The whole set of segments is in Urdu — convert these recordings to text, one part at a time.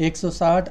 160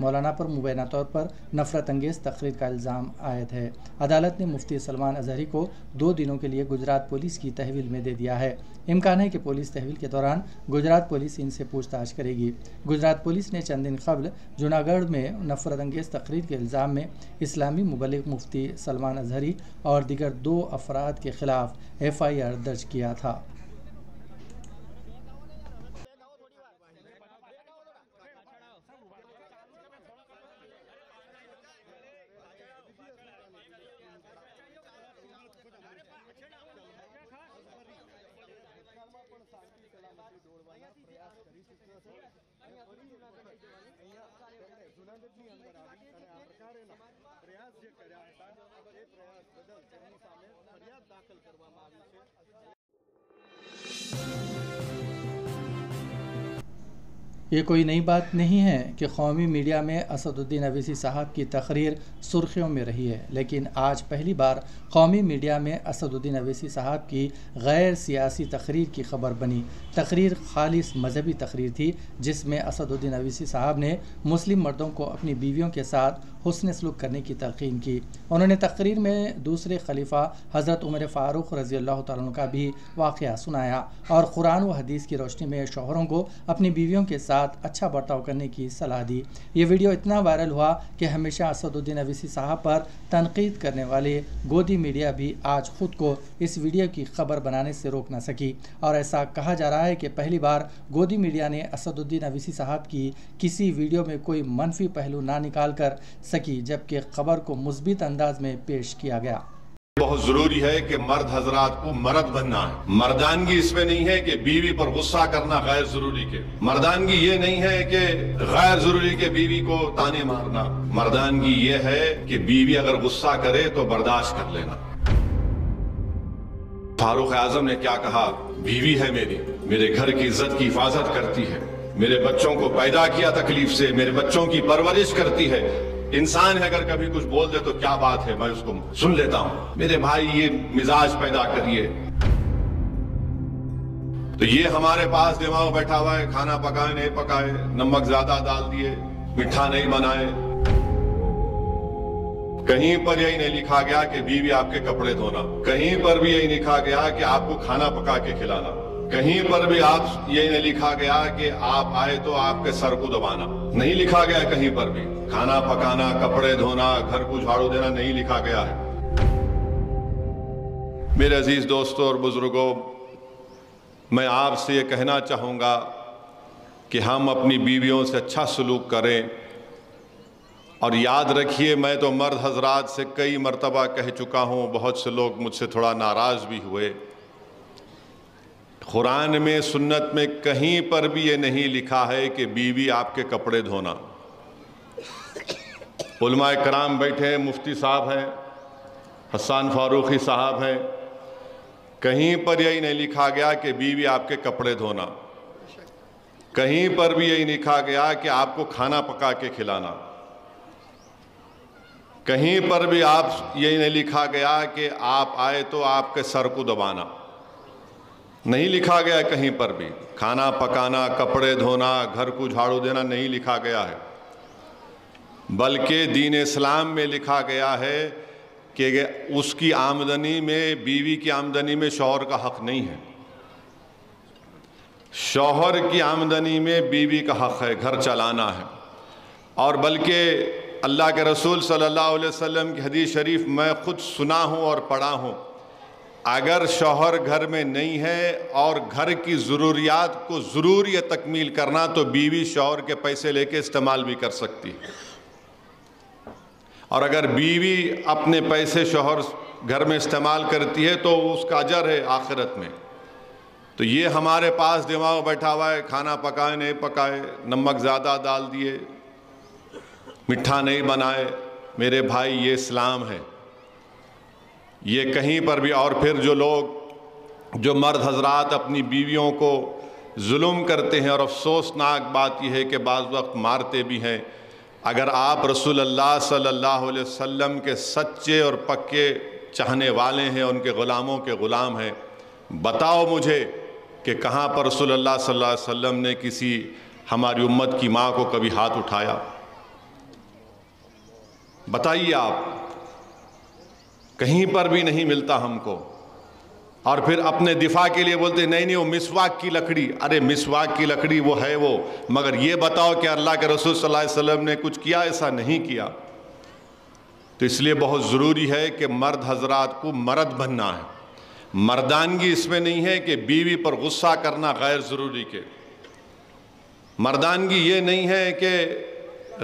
مولانا پر مبینہ طور پر نفرت انگیز تقریر کا الزام عائد ہے۔ عدالت نے مفتی سلمان اظہری کو 2 دنوں کے لیے گجرات پولیس کی تحویل میں دے دیا ہے۔ امکان ہے کہ پولیس تحویل کے دوران گجرات پولیس ان سے پوچھ تاچھ کرے گی۔ گجرات پولیس نے چند دن قبل جوناگڑھ میں نفرت انگیز تقریر کے الزام میں اسلامی مبلغ مفتی سلمان اظہری اور دیگر 2 افراد کے خلاف FIR درج کیا تھا۔ یہ کوئی نئی بات نہیں ہے کہ قومی میڈیا میں اسد الدین اویسی صاحب کی تقریر سرخیوں میں رہی ہے، لیکن آج پہلی بار قومی میڈیا میں اسد الدین اویسی صاحب کی غیر سیاسی تقریر کی خبر بنی۔ تقریر خالص مذہبی تقریر تھی، جس میں اسد الدین اویسی صاحب نے مسلم مردوں کو اپنی بیویوں کے ساتھ حسن سلوک کرنے کی تلقین کی۔ انہوں نے تقریر میں دوسرے خلیفہ حضرت عمر فاروق رضی اللہ تعالیٰ عنہ کا بھی واقعہ سنایا اور قرآن و حدیث کی روشنی میں شوہروں کو اپنی بیویوں کے ساتھ اچھا برتاؤ کرنے کی صلاح دی۔ یہ ویڈیو اتنا وائرل ہوا کہ ہمیشہ اسد الدین اویسی صاحب پر تنقید کرنے والے گودی میڈیا بھی آج خود کو اس ویڈیو کی خبر بنانے سے روک نہ سکی، اور ایسا کہا جا رہا ہے کہ پہلی بار گودی میڈیا نے اسد الدین اویسی صاحب کی کسی ویڈیو میں کوئی منفی پہلو نہ نکال کر سکی، جبکہ خبر کو مثبت انداز میں پیش کیا گیا۔ بہت ضروری ہے کہ مرد حضرات کو مرد بننا ہے۔ مردانگی اس میں نہیں ہے کہ بیوی پر غصہ کرنا غیر ضروری کے۔ مردانگی یہ نہیں ہے کہ غیر ضروری کے بیوی کو تانے مارنا۔ مردانگی یہ ہے کہ بیوی اگر غصہ کرے تو برداشت کر لینا۔ فاروق اعظم نے کیا کہا؟ بیوی ہے میری، میرے گھر کی عزت کی حفاظت کرتی ہے، میرے بچوں کو پیدا کیا تکلیف سے، میرے بچوں کی پرورش کرتی ہے۔ انسان ہے، اگر کبھی کچھ بول دے تو کیا بات ہے، میں اس کو سن لیتا ہوں۔ میرے بھائی یہ مزاج پیدا کریے۔ تو یہ ہمارے پاس دماغ بیٹھا ہوا ہے، کھانا پکائے نہیں پکائے، نمک زیادہ ڈال دیے، میٹھا نہیں بنائے۔ کہیں پر یہی نہیں لکھا گیا کہ بیوی آپ کے کپڑے دھونا، کہیں پر بھی یہی لکھا گیا کہ آپ کو کھانا پکا کے کھلانا، کہیں پر بھی یہی نہیں لکھا گیا کہ آپ آئے تو آپ کے سر کو دبانا، نہیں لکھا گیا کہیں پر بھی۔ کھانا پکانا، کپڑے دھونا، گھر کو جھاڑو دینا نہیں لکھا گیا ہے۔ میرے عزیز دوستوں اور بزرگوں، میں آپ سے یہ کہنا چاہوں گا کہ ہم اپنی بیویوں سے اچھا سلوک کریں، اور یاد رکھیے میں تو مرد حضرات سے کئی مرتبہ کہہ چکا ہوں، بہت سے لوگ مجھ سے تھوڑا ناراض بھی ہوئے، قرآن میں سنت میں کہیں پر بھی یہ نہیں لکھا ہے کہ بیوی آپ کے کپڑے دھونا۔ علماء کرام بیٹھے ہیں، مفتی صاحب ہیں، حسان فاروقی صاحب ہیں، کہیں پر یہی نہیں لکھا گیا کہ بیوی آپ کے کپڑے دھونا، کہیں پر بھی یہی لکھا گیا کہ آپ کو کھانا پکا کے کھلانا، کہیں پر بھی یہی نہیں لکھا گیا کہ آپ آئے تو آپ کے سر کو دبانا، نہیں لکھا گیا کہیں پر بھی۔ کھانا پکانا، کپڑے دھونا، گھر کو جھاڑو دینا نہیں لکھا گیا ہے، بلکہ دین اسلام میں لکھا گیا ہے کہ اس کی آمدنی میں، بیوی کی آمدنی میں شوہر کا حق نہیں ہے، شوہر کی آمدنی میں بیوی کا حق ہے، گھر چلانا ہے۔ اور بلکہ اللہ کے رسول صلی اللہ علیہ وسلم کی حدیث شریف میں خود سنا ہوں اور پڑھا ہوں، اگر شوہر گھر میں نہیں ہے اور گھر کی ضروریات کو ضروری تکمیل کرنا تو بیوی شوہر کے پیسے لے کے استعمال بھی کر سکتی ہے، اور اگر بیوی اپنے پیسے شوہر گھر میں استعمال کرتی ہے تو اس کا اجر ہے آخرت میں۔ تو یہ ہمارے پاس دماغ بیٹھا ہوا ہے، کھانا پکائے نہیں پکائے، نمک زیادہ ڈال دیے، میٹھا نہیں بنائے۔ میرے بھائی یہ اسلام ہے، یہ کہیں پر بھی۔ اور پھر جو مرد حضرات اپنی بیویوں کو ظلم کرتے ہیں، اور افسوسناک بات یہ ہے کہ بعض وقت مارتے بھی ہیں، اگر آپ رسول اللہ صلی اللہ علیہ وسلم کے سچے اور پکے چاہنے والے ہیں، ان کے غلاموں کے غلام ہیں، بتاؤ مجھے کہ کہاں پر رسول اللہ صلی اللہ علیہ وسلم نے کسی ہماری امت کی ماں کو کبھی ہاتھ اٹھایا؟ بتائیے آپ، کہیں پر بھی نہیں ملتا ہم کو. اور پھر اپنے دفاع کے لیے بولتے نہیں وہ مسواک کی لکڑی. ارے مسواک کی لکڑی وہ ہے وہ، مگر یہ بتاؤ کہ اللہ کے رسول صلی اللہ علیہ وسلم نے کچھ کیا؟ ایسا نہیں کیا. تو اس لیے بہت ضروری ہے کہ مرد حضرات کو مرد بننا ہے. مردانگی اس میں نہیں ہے کہ بیوی پر غصہ کرنا غیر ضروری کے. مردانگی یہ نہیں ہے کہ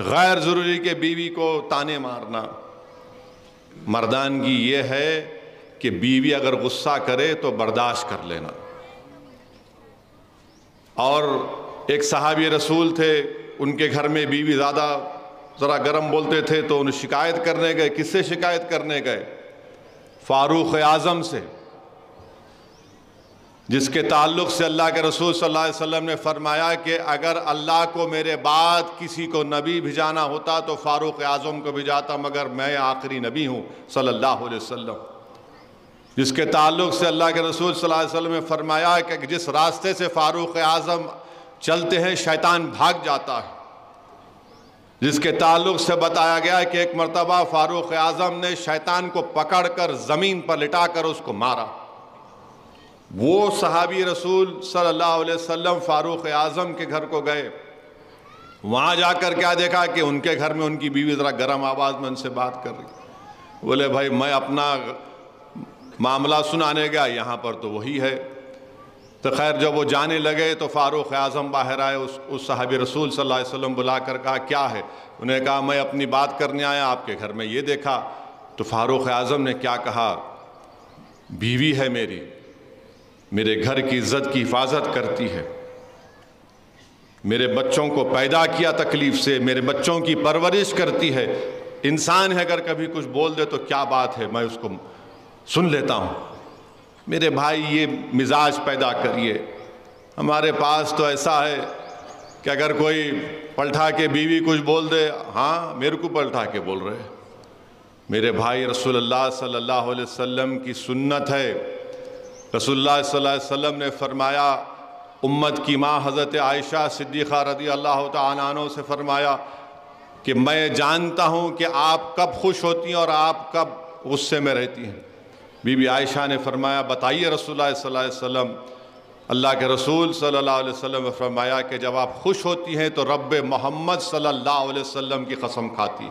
غیر ضروری کے بیوی کو تانے مارنا. مردانگی یہ ہے کہ بیوی اگر غصہ کرے تو برداشت کر لینا. اور ایک صحابی رسول تھے، ان کے گھر میں بیوی زیادہ ذرا گرم بولتے تھے تو انہیں شکایت کرنے گئے. کس سے شکایت کرنے گئے؟ فاروق اعظم سے، جس کے تعلق سے اللہ کے رسول صلی اللہ علیہ وسلم نے فرمایا کہ اگر اللہ کو میرے بعد کسی کو نبی بھیجانا ہوتا تو فاروق اعظم کو بھیجاتا، مگر میں آخری نبی ہوں صلی اللہ علیہ وسلم. جس کے تعلق سے اللہ کے رسول صلی اللہ علیہ وسلم نے فرمایا کہ جس راستے سے فاروق اعظم چلتے ہیں شیطان بھاگ جاتا ہے. جس کے تعلق سے بتایا گیا کہ ایک مرتبہ فاروق اعظم نے شیطان کو پکڑ کر زمین پر لٹا کر اس کو مارا. وہ صحابی رسول صلی اللہ علیہ وسلم فاروق اعظم کے گھر کو گئے. وہاں جا کر کیا دیکھا کہ ان کے گھر میں ان کی بیوی ذرا گرم آواز میں ان سے بات کر رہی. بولے بھائی میں اپنا معاملہ سنانے گیا، یہاں پر تو وہی ہے. تو خیر جب وہ جانے لگے تو فاروق اعظم باہر آئے. اس صحابی رسول صلی اللہ علیہ وسلم بلا کر کہا کیا ہے؟ انہیں کہا میں اپنی بات کرنے آیا، آپ کے گھر میں یہ دیکھا. تو فاروق اعظم نے کیا کہا؟ بیوی ہے میری، میرے گھر کی عزت کی حفاظت کرتی ہے، میرے بچوں کو پیدا کیا تکلیف سے، میرے بچوں کی پرورش کرتی ہے. انسان ہے اگر کبھی کچھ بول دے تو کیا بات ہے، میں اس کو سن لیتا ہوں. میرے بھائی یہ مزاج پیدا کریے. ہمارے پاس تو ایسا ہے کہ اگر کوئی پلٹا کے بیوی کچھ بول دے، ہاں میرے کو پلٹا کے بول رہے. میرے بھائی رسول اللہ صلی اللہ علیہ وسلم کی سنت ہے. رسول اللہ صلی اللہ علیہ وسلم نے فرمایا، امت کی ماں حضرت عائشہ صدیقہ رضی اللہ تعالیٰ عنہ سے فرمایا کہ میں جانتا ہوں کہ آپ کب خوش ہوتی ہیں اور آپ کب غصے میں رہتی ہیں. بی بی عائشہ نے فرمایا بتائیے رسول اللہ صلی اللہ علیہ وسلم. اللہ کے رسول صلی اللہ علیہ وسلم نے فرمایا کہ جب آپ خوش ہوتی ہیں تو رب محمد صلی اللہ علیہ وسلم کی قسم کھاتی.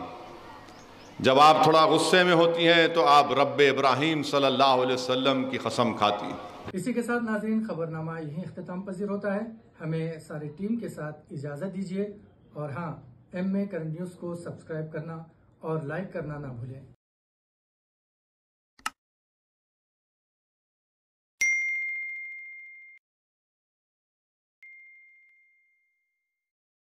جب آپ تھوڑا غصے میں ہوتی ہیں تو آپ رب ابراہیم صلی اللہ علیہ وسلم کی قسم کھاتی. اسی کے ساتھ ناظرین خبرنامہ یہیں اختتام پذیر ہوتا ہے. ہمیں ساری ٹیم کے ساتھ اجازت دیجیے، اور ہاں ایم اے کرنٹ نیوز کو سبسکرائب کرنا اور لائک کرنا نہ بھولیں.